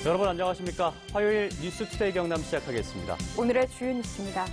여러분 안녕하십니까? 화요일 뉴스투데이 경남 시작하겠습니다. 오늘의 주요 뉴스입니다.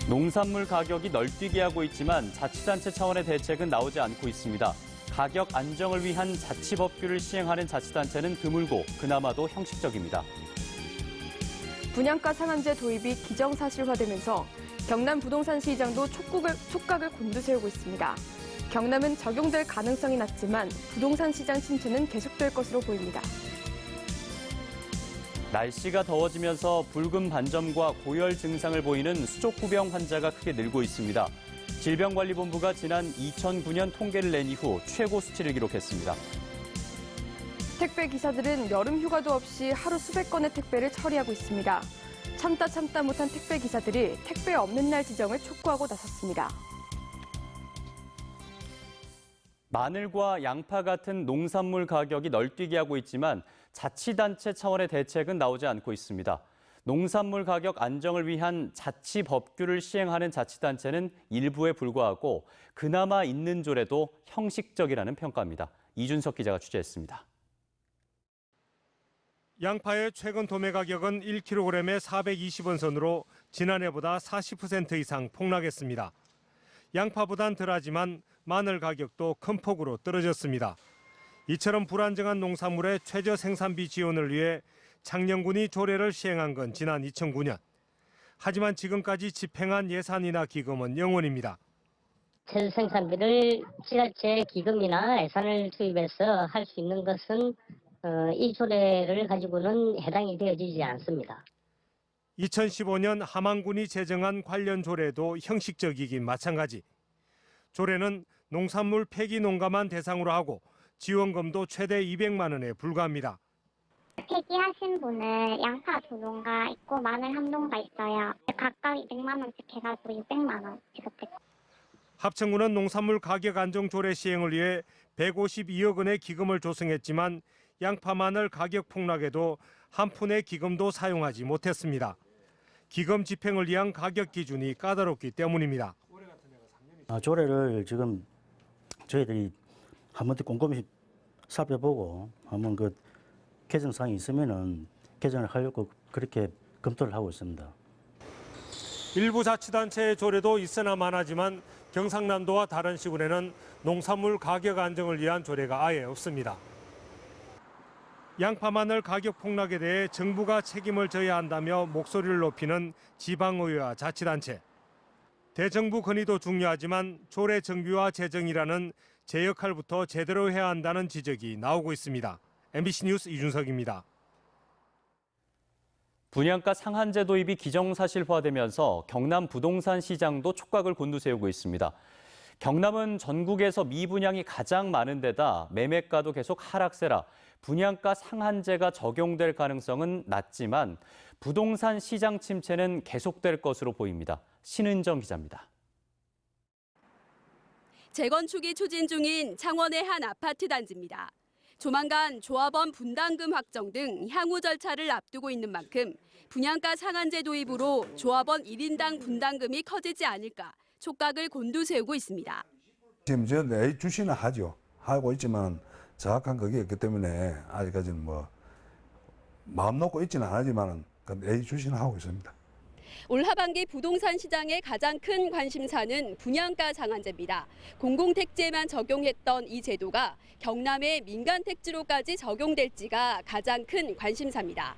농산물 가격이 널뛰게 하고 있지만 자치단체 차원의 대책은 나오지 않고 있습니다. 가격 안정을 위한 자치법규를 시행하는 자치단체는 드물고 그나마도 형식적입니다. 분양가 상한제 도입이 기정사실화되면서 경남 부동산 시장도 촉각을 곤두세우고 있습니다. 경남은 적용될 가능성이 낮지만 부동산 시장 침체는 계속될 것으로 보입니다. 날씨가 더워지면서 붉은 반점과 고열 증상을 보이는 수족구병 환자가 크게 늘고 있습니다. 질병관리본부가 지난 2009년 통계를 낸 이후 최고 수치를 기록했습니다. 택배 기사들은 여름 휴가도 없이 하루 수백 건의 택배를 처리하고 있습니다. 참다 못한 택배 기사들이 택배 없는 날 지정을 촉구하고 나섰습니다. 마늘과 양파 같은 농산물 가격이 널뛰게 하고 있지만 자치단체 차원의 대책은 나오지 않고 있습니다. 농산물 가격 안정을 위한 자치법규를 시행하는 자치단체는 일부에 불과하고 그나마 있는 조례도 형식적이라는 평가입니다. 이준석 기자가 취재했습니다. 양파의 최근 도매 가격은 1kg에 420원 선으로 지난해보다 40% 이상 폭락했습니다. 양파보단 덜하지만 마늘 가격도 큰 폭으로 떨어졌습니다. 이처럼 불안정한 농산물의 최저 생산비 지원을 위해 창녕군이 조례를 시행한 건 지난 2009년. 하지만 지금까지 집행한 예산이나 기금은 0원입니다. 최저 생산비를 지자체 기금이나 예산을 투입해서 할 수 있는 것은 이 조례를 가지고는 해당이 되어지지 않습니다. 2015년 함안군이 제정한 관련 조례도 형식적이긴 마찬가지. 조례는 농산물 폐기 농가만 대상으로 하고 지원금도 최대 200만 원에 불과합니다. 폐기하신 분은 양파 2농가 있고 마늘 1농가 있어요. 각각 200만 원씩 해가지고 600만 원 지급됐고. 합천군은 농산물 가격 안정 조례 시행을 위해 152억 원의 기금을 조성했지만 양파 마늘 가격 폭락에도 한 푼의 기금도 사용하지 못했습니다. 기금 집행을 위한 가격 기준이 까다롭기 때문입니다. 조례를 지금 저희들이 한번 더 꼼꼼히 살펴보고 한번 그 개정사항이 있으면은 개정을 하려고 그렇게 검토를 하고 있습니다. 일부 자치단체의 조례도 있으나 마나지만 경상남도와 다른 시군에는 농산물 가격 안정을 위한 조례가 아예 없습니다. 양파 마늘 가격 폭락에 대해 정부가 책임을 져야 한다며 목소리를 높이는 지방의회와 자치단체. 대정부 건의도 중요하지만 조례 정비와 제정이라는 제 역할부터 제대로 해야 한다는 지적이 나오고 있습니다. MBC 뉴스 이준석입니다. 분양가 상한제 도입이 기정사실화되면서 경남 부동산 시장도 촉각을 곤두세우고 있습니다. 경남은 전국에서 미분양이 가장 많은 데다 매매가도 계속 하락세라 분양가 상한제가 적용될 가능성은 낮지만 부동산 시장 침체는 계속될 것으로 보입니다. 신은정 기자입니다. 재건축이 추진 중인 창원의 한 아파트 단지입니다. 조만간 조합원 분담금 확정 등 향후 절차를 앞두고 있는 만큼 분양가 상한제 도입으로 조합원 1인당 분담금이 커지지 않을까 촉각을 곤두세우고 있습니다. 지금 저 내 주시는 하고 있지만 정확한 그게 없기 때문에 아직까지는 마음 놓고 있지는 않지만 내 주시는 하고 있습니다. 올 하반기 부동산 시장의 가장 큰 관심사는 분양가 상한제입니다. 공공택지에만 적용했던 이 제도가 경남의 민간택지로까지 적용될지가 가장 큰 관심사입니다.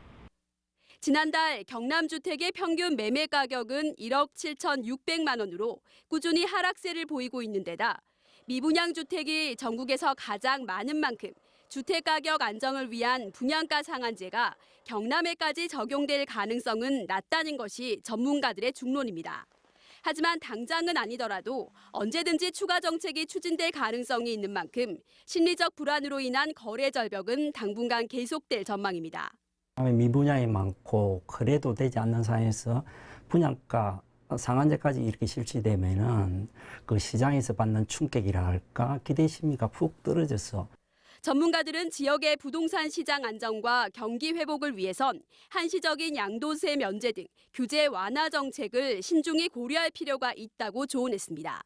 지난달 경남 주택의 평균 매매 가격은 1억 7,600만 원으로 꾸준히 하락세를 보이고 있는 데다 미분양 주택이 전국에서 가장 많은 만큼 주택가격 안정을 위한 분양가 상한제가 경남에까지 적용될 가능성은 낮다는 것이 전문가들의 중론입니다. 하지만 당장은 아니더라도 언제든지 추가 정책이 추진될 가능성이 있는 만큼 심리적 불안으로 인한 거래 절벽은 당분간 계속될 전망입니다. 미분양이 많고 거래도 되지 않는 상황에서 분양가 상한제까지 이렇게 실시되면은 그 시장에서 받는 충격이랄까 기대 심리가 푹 떨어져서 전문가들은 지역의 부동산 시장 안정과 경기 회복을 위해선 한시적인 양도세 면제 등 규제 완화 정책을 신중히 고려할 필요가 있다고 조언했습니다.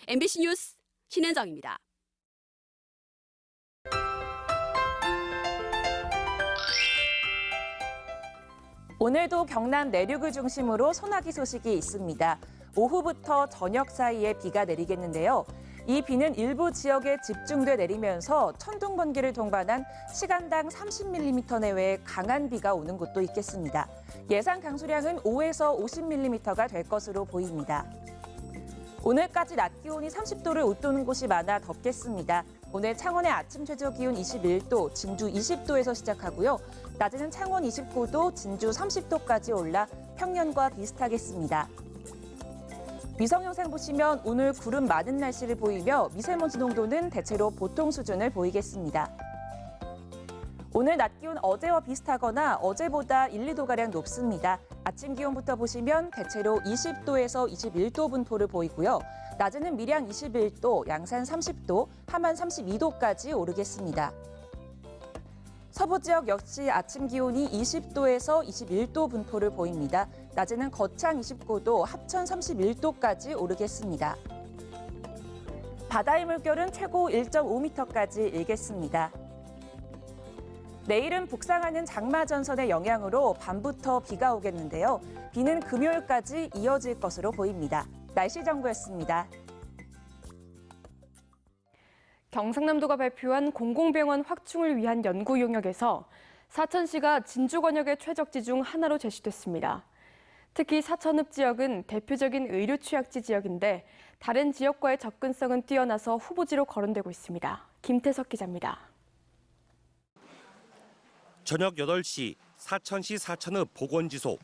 MBC 뉴스 신은정입니다. 오늘도 경남 내륙을 중심으로 소나기 소식이 있습니다. 오후부터 저녁 사이에 비가 내리겠는데요. 이 비는 일부 지역에 집중돼 내리면서 천둥 번개를 동반한 시간당 30mm 내외의 강한 비가 오는 곳도 있겠습니다. 예상 강수량은 5에서 50mm가 될 것으로 보입니다. 오늘까지 낮 기온이 30도를 웃도는 곳이 많아 덥겠습니다. 오늘 창원의 아침 최저 기온 21도, 진주 20도에서 시작하고요. 낮에는 창원 29도, 진주 30도까지 올라 평년과 비슷하겠습니다. 위성 영상 보시면 오늘 구름 많은 날씨를 보이며 미세먼지 농도는 대체로 보통 수준을 보이겠습니다. 오늘 낮 기온 어제와 비슷하거나 어제보다 1, 2도가량 높습니다. 아침 기온부터 보시면 대체로 20도에서 21도 분포를 보이고요. 낮에는 밀양 21도, 양산 30도, 함안 32도까지 오르겠습니다. 서부 지역 역시 아침 기온이 20도에서 21도 분포를 보입니다. 낮에는 거창 29도, 합천 31도까지 오르겠습니다. 바다의 물결은 최고 1.5m까지 일겠습니다. 내일은 북상하는 장마전선의 영향으로 밤부터 비가 오겠는데요. 비는 금요일까지 이어질 것으로 보입니다. 날씨 정보였습니다. 경상남도가 발표한 공공병원 확충을 위한 연구 용역에서 사천시가 진주권역의 최적지 중 하나로 제시됐습니다. 특히 사천읍 지역은 대표적인 의료 취약지 지역인데 다른 지역과의 접근성은 뛰어나서 후보지로 거론되고 있습니다. 김태석 기자입니다. 저녁 8시 사천시 사천읍 보건지소.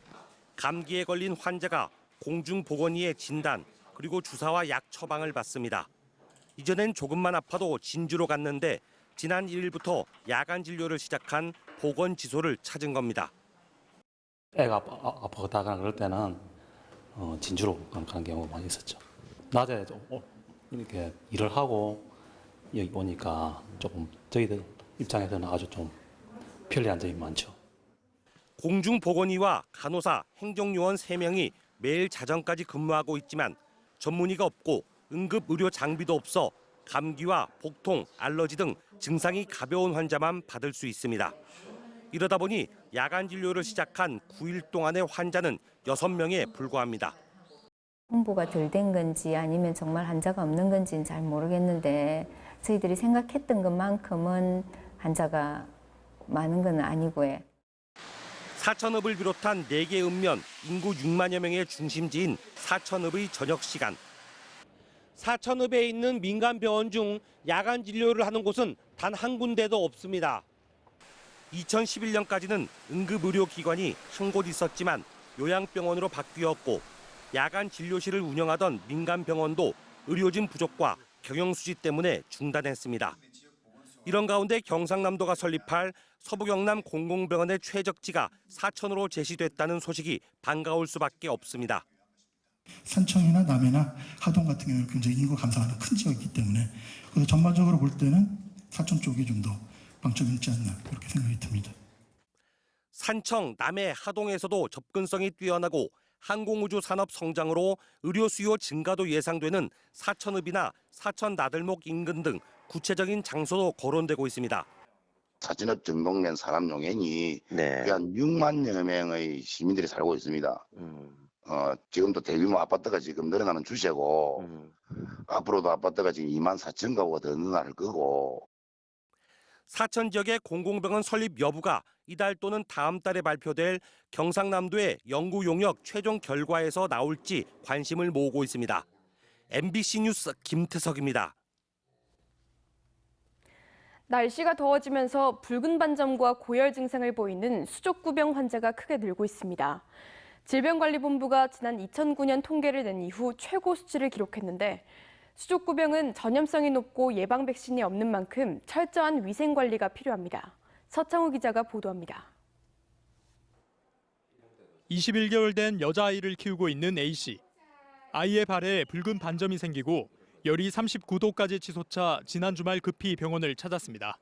감기에 걸린 환자가 공중보건의의 진단 그리고 주사와 약 처방을 받습니다. 이전엔 조금만 아파도 진주로 갔는데 지난 1일부터 야간 진료를 시작한 보건지소를 찾은 겁니다. 애가 아프다거나 그럴 때는 진주로 가는 경우가 많이 있었죠. 낮에 이렇게 일을 하고 여기 오니까 조금 저희들 입장에서는 아주 좀 편리한 점이 많죠. 공중보건의와 간호사, 행정요원 3명이 매일 자정까지 근무하고 있지만 전문의가 없고 응급의료 장비도 없어 감기와 복통, 알러지 등 증상이 가벼운 환자만 받을 수 있습니다. 이러다 보니 야간 진료를 시작한 9일 동안의 환자는 6명에 불과합니다. 홍보가 덜 된 건지 아니면 정말 환자가 없는 건지는 잘 모르겠는데 저희들이 생각했던 것만큼은 환자가 많은 건 아니고요. 사천읍을 비롯한 4개 읍면 인구 6만여 명의 중심지인 사천읍의 저녁 시간. 사천읍에 있는 민간병원 중 야간 진료를 하는 곳은 단 한 군데도 없습니다. 2011년까지는 응급의료기관이 한 곳 있었지만 요양병원으로 바뀌었고 야간 진료실을 운영하던 민간병원도 의료진 부족과 경영수지 때문에 중단했습니다. 이런 가운데 경상남도가 설립할 서부경남 공공병원의 최적지가 사천으로 제시됐다는 소식이 반가울 수밖에 없습니다. 산청이나 남해나 하동 같은 경우는 굉장히 인구 감소하는 큰 지역이기 때문에 그래서 전반적으로 볼 때는 사천 쪽이 좀 더 방점이 있지 않나 그렇게 생각이 듭니다. 산청, 남해, 하동에서도 접근성이 뛰어나고 항공우주 산업 성장으로 의료 수요 증가도 예상되는 사천읍이나 사천 나들목 인근 등 구체적인 장소도 거론되고 있습니다. 사천읍 정동면 사람 용행이 한 6만여 명의 시민들이 살고 있습니다. 지금도 대규모 아파트가 지금 늘어나는 추세고 앞으로도 아파트가 지금 2만 4천 가구가 더 늘어날 거고. 사천 지역의 공공병원 설립 여부가 이달 또는 다음 달에 발표될 경상남도의 연구 용역 최종 결과에서 나올지 관심을 모으고 있습니다. MBC 뉴스 김태석입니다. 날씨가 더워지면서 붉은 반점과 고열 증상을 보이는 수족구병 환자가 크게 늘고 있습니다. 질병관리본부가 지난 2009년 통계를 낸 이후 최고 수치를 기록했는데 수족구병은 전염성이 높고 예방 백신이 없는 만큼 철저한 위생 관리가 필요합니다. 서창우 기자가 보도합니다. 21개월 된 여자아이를 키우고 있는 A씨. 아이의 발에 붉은 반점이 생기고 열이 39도까지 치솟아 지난 주말 급히 병원을 찾았습니다.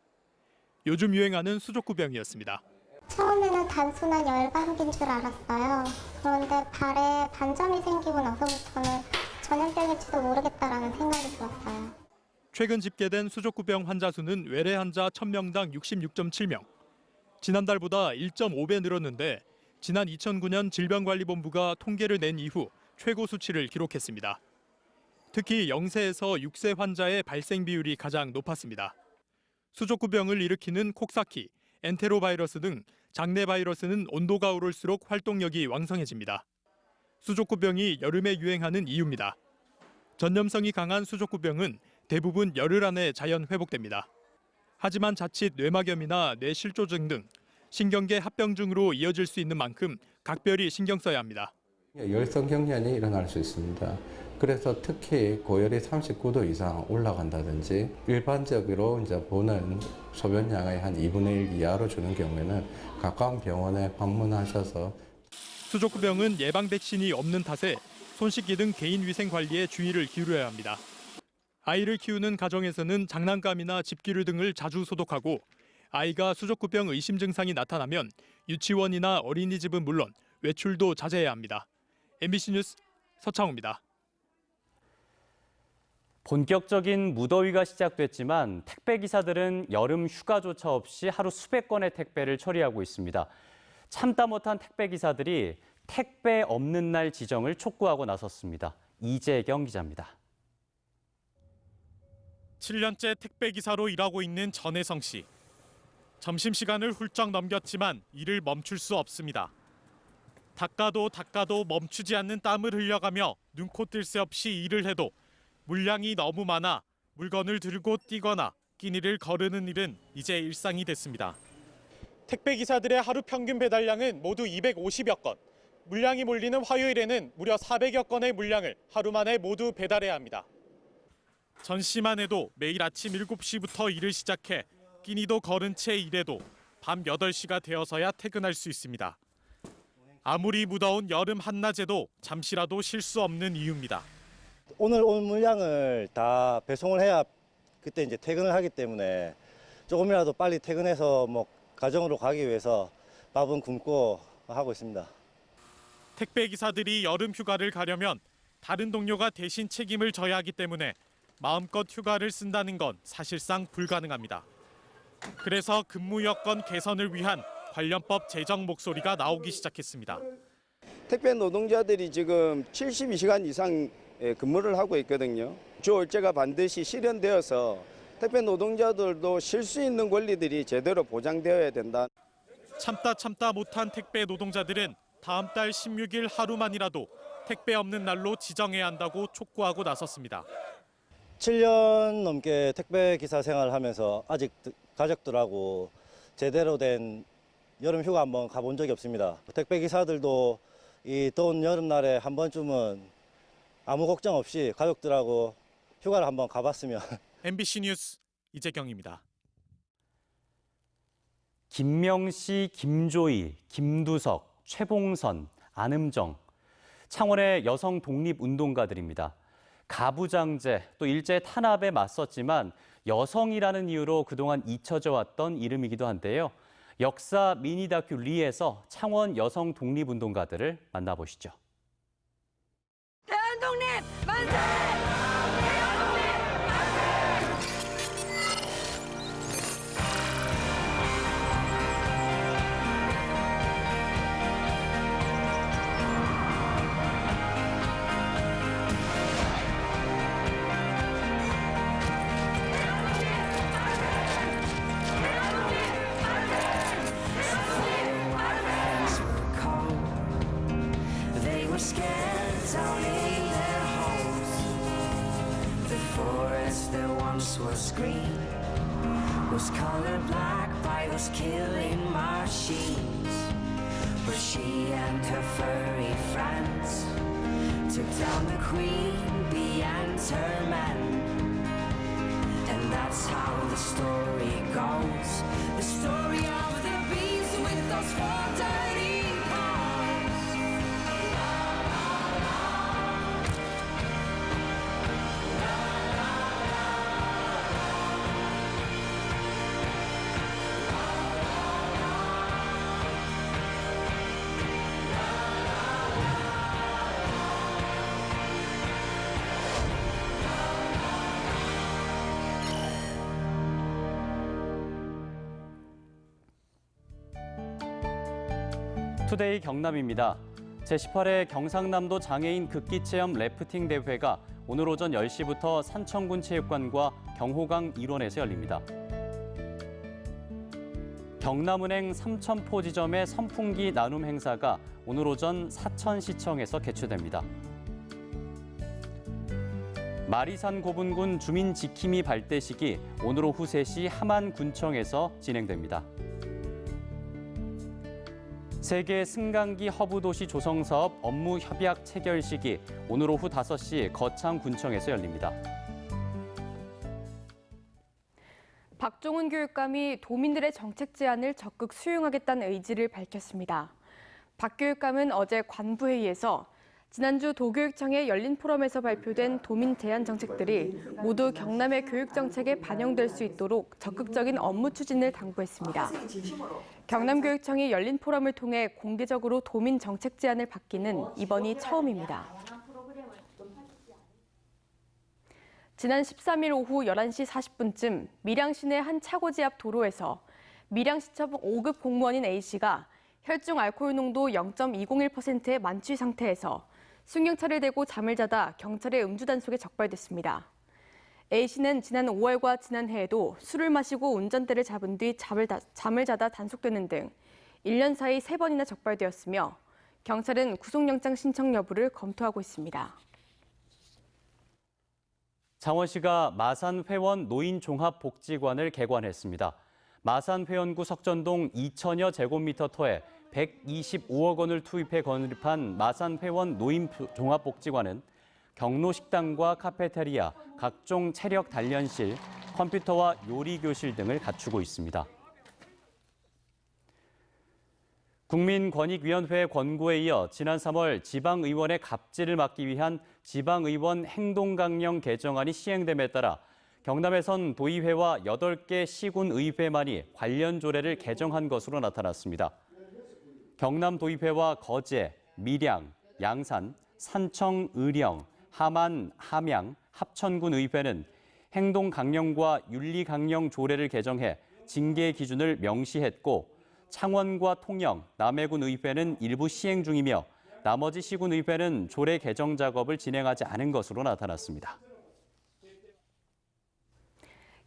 요즘 유행하는 수족구병이었습니다. 처음에는 단순한 열감기인 줄 알았어요. 그런데 발에 반점이 생기고 나서부터는 전염병일지도 모르겠다라는 생각이 들었어요. 최근 집계된 수족구병 환자 수는 외래 환자 1000명당 66.7명. 지난달보다 1.5배 늘었는데 지난 2009년 질병관리본부가 통계를 낸 이후 최고 수치를 기록했습니다. 특히 0세에서 6세 환자의 발생 비율이 가장 높았습니다. 수족구병을 일으키는 콕사키, 엔테로바이러스 등 장내 바이러스는 온도가 오를수록 활동력이 왕성해집니다. 수족구병이 여름에 유행하는 이유입니다. 전염성이 강한 수족구병은 대부분 열흘 안에 자연 회복됩니다. 하지만 자칫 뇌막염이나 뇌실조증 등 신경계 합병증으로 이어질 수 있는 만큼 각별히 신경 써야 합니다. 열성 경련이 일어날 수 있습니다. 그래서 특히 고열이 39도 이상 올라간다든지 일반적으로 이제 보는 소변량의 한 2분의 1 이하로 주는 경우에는 가까운 병원에 방문하셔서 수족구병은 예방 백신이 없는 탓에 손 씻기 등 개인 위생 관리에 주의를 기울여야 합니다. 아이를 키우는 가정에서는 장난감이나 집기류 등을 자주 소독하고 아이가 수족구병 의심 증상이 나타나면 유치원이나 어린이집은 물론 외출도 자제해야 합니다. MBC 뉴스 서창호입니다. 본격적인 무더위가 시작됐지만 택배 기사들은 여름 휴가조차 없이 하루 수백 건의 택배를 처리하고 있습니다. 참다 못한 택배 기사들이 택배 없는 날 지정을 촉구하고 나섰습니다. 이재경 기자입니다. 7년째 택배 기사로 일하고 있는 전혜성 씨. 점심시간을 훌쩍 넘겼지만 일을 멈출 수 없습니다. 닦아도 멈추지 않는 땀을 흘려가며 눈코 뜰 새 없이 일을 해도 물량이 너무 많아 물건을 들고 뛰거나 끼니를 거르는 일은 이제 일상이 됐습니다. 택배 기사들의 하루 평균 배달량은 모두 250여 건. 물량이 몰리는 화요일에는 무려 400여 건의 물량을 하루 만에 모두 배달해야 합니다. 전시만 해도 매일 아침 7시부터 일을 시작해 끼니도 거른 채 일해도 밤 8시가 되어서야 퇴근할 수 있습니다. 아무리 무더운 여름 한낮에도 잠시라도 쉴 수 없는 이유입니다. 오늘 온 물량을 다 배송을 해야 그때 이제 퇴근을 하기 때문에 조금이라도 빨리 퇴근해서 가정으로 가기 위해서 밥은 굶고 하고 있습니다. 택배 기사들이 여름 휴가를 가려면 다른 동료가 대신 책임을 져야 하기 때문에 마음껏 휴가를 쓴다는 건 사실상 불가능합니다. 그래서 근무 여건 개선을 위한 관련법 제정 목소리가 나오기 시작했습니다. 택배 노동자들이 지금 72시간 이상 근무를 하고 있거든요. 주월제가 반드시 실현되어서 택배 노동자들도 쉴 수 있는 권리들이 제대로 보장되어야 된다. 참다 못한 택배 노동자들은 다음 달 16일 하루만이라도 택배 없는 날로 지정해야 한다고 촉구하고 나섰습니다. 7년 넘게 택배 기사 생활을 하면서 아직 가족들하고 제대로 된 여름 휴가 한번 가본 적이 없습니다. 택배 기사들도 이 더운 여름날에 한 번쯤은 아무 걱정 없이 가족들하고 휴가를 한번 가봤으면. MBC 뉴스 이재경입니다. 김명시, 김조희, 김두석, 최봉선, 안음정, 창원의 여성 독립운동가들입니다. 가부장제, 또 일제 탄압에 맞섰지만 여성이라는 이유로 그동안 잊혀져 왔던 이름이기도 한데요. 역사 미니 다큐 리에서 창원 여성 독립운동가들을 만나보시죠. 대한독립 만세! Was green, was colored black by those killing machines. But she and her furry friends took down the queen, beyond her men. And that's how the story goes, the story of the beast with those 4 dirty paws. 투데이 경남입니다. 제18회 경상남도 장애인 극기체험 래프팅 대회가 오늘 오전 10시부터 산청군 체육관과 경호강 일원에서 열립니다. 경남은행 삼천포 지점의 선풍기 나눔 행사가 오늘 오전 사천시청에서 개최됩니다. 마리산 고분군 주민 지킴이 발대식이 오늘 오후 3시 함안군청에서 진행됩니다. 세계 승강기 허브 도시 조성 사업 업무 협약 체결식이 오늘 오후 5시 거창군청에서 열립니다. 박종훈 교육감이 도민들의 정책 제안을 적극 수용하겠다는 의지를 밝혔습니다. 박 교육감은 어제 관부회의에서 지난주 도교육청의 열린 포럼에서 발표된 도민 제안 정책들이 모두 경남의 교육 정책에 반영될 수 있도록 적극적인 업무 추진을 당부했습니다. 경남교육청이 열린 포럼을 통해 공개적으로 도민 정책 제안을 받기는 이번이 처음입니다. 지난 13일 오후 11시 40분쯤 밀양시내 한 차고지 앞 도로에서 밀양시청 5급 공무원인 A씨가 혈중 알코올 농도 0.201%의 만취 상태에서 승용차를 대고 잠을 자다 경찰의 음주 단속에 적발됐습니다. A씨는 지난 5월과 지난해에도 술을 마시고 운전대를 잡은 뒤 잠을 자다 단속되는 등 1년 사이 3번이나 적발되었으며 경찰은 구속영장 신청 여부를 검토하고 있습니다. 창원시가 마산회원 노인종합복지관을 개관했습니다. 마산회원구 석전동 2천여 제곱미터 터에 125억 원을 투입해 건립한 마산회원 노인종합복지관은 경로식당과 카페테리아, 각종 체력 단련실, 컴퓨터와 요리교실 등을 갖추고 있습니다. 국민권익위원회 권고에 이어 지난 3월 지방의원의 갑질을 막기 위한 지방의원 행동강령 개정안이 시행됨에 따라 경남에선 도의회와 8개 시군의회만이 관련 조례를 개정한 것으로 나타났습니다. 경남도의회와 거제, 밀양, 양산, 산청, 의령, 함안, 함양, 합천군 의회는 행동강령과 윤리강령 조례를 개정해 징계 기준을 명시했고 창원과 통영, 남해군 의회는 일부 시행 중이며 나머지 시군 의회는 조례 개정 작업을 진행하지 않은 것으로 나타났습니다.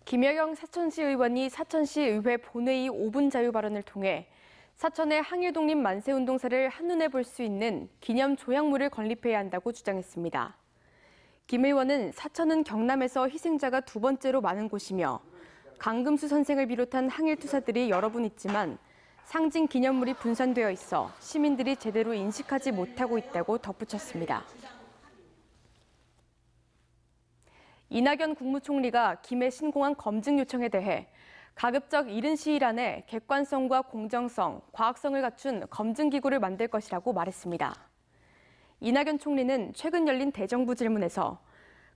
김여경 사천시 의원이 사천시 의회 본회의 5분 자유 발언을 통해 사천의 항일독립 만세운동사를 한눈에 볼 수 있는 기념 조형물을 건립해야 한다고 주장했습니다. 김 의원은 사천은 경남에서 희생자가 2번째로 많은 곳이며 강금수 선생을 비롯한 항일투사들이 여러 분 있지만 상징 기념물이 분산되어 있어 시민들이 제대로 인식하지 못하고 있다고 덧붙였습니다. 이낙연 국무총리가 김해 신공항 검증 요청에 대해 가급적 이른 시일 안에 객관성과 공정성, 과학성을 갖춘 검증기구를 만들 것이라고 말했습니다. 이낙연 총리는 최근 열린 대정부 질문에서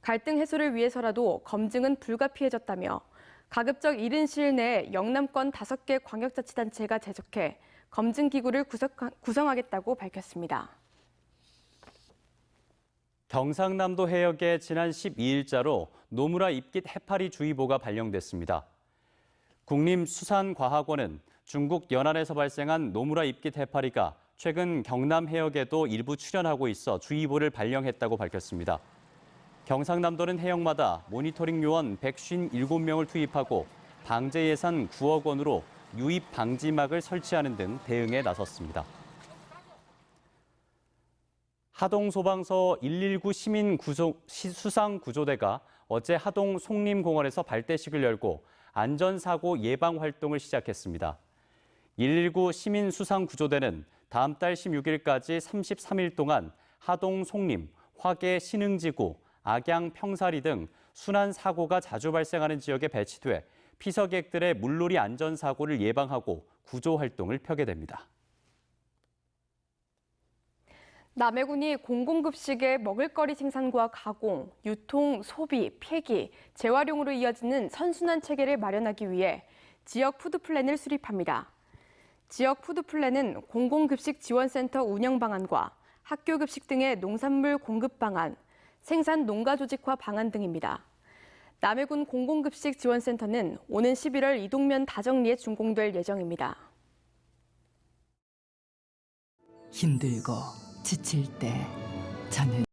갈등 해소를 위해서라도 검증은 불가피해졌다며 가급적 이른 시일 내에 영남권 5개 광역자치단체가 제적해 검증기구를 구성하겠다고 밝혔습니다. 경상남도 해역에 지난 12일자로 노무라 입깃 해파리 주의보가 발령됐습니다. 국립수산과학원은 중국 연안에서 발생한 노무라 입깃 해파리가 최근 경남 해역에도 일부 출현하고 있어 주의보를 발령했다고 밝혔습니다. 경상남도는 해역마다 모니터링 요원 157명을 투입하고 방제 예산 9억 원으로 유입 방지막을 설치하는 등 대응에 나섰습니다. 하동소방서 119 시민 수상구조대가 어제 하동 송림공원에서 발대식을 열고 안전사고 예방 활동을 시작했습니다. 119 시민 수상구조대는 다음 달 16일까지 33일 동안 하동 송림, 화계 신흥지구, 악양 평사리 등 순환 사고가 자주 발생하는 지역에 배치돼 피서객들의 물놀이 안전사고를 예방하고 구조 활동을 펴게 됩니다. 남해군이 공공급식의 먹을거리 생산과 가공, 유통, 소비, 폐기, 재활용으로 이어지는 선순환 체계를 마련하기 위해 지역 푸드플랜을 수립합니다. 지역 푸드플랜은 공공급식 지원센터 운영 방안과 학교급식 등의 농산물 공급 방안, 생산 농가 조직화 방안 등입니다. 남해군 공공급식 지원센터는 오는 11월 이동면 다정리에 준공될 예정입니다. 힘들고 지칠 때 저는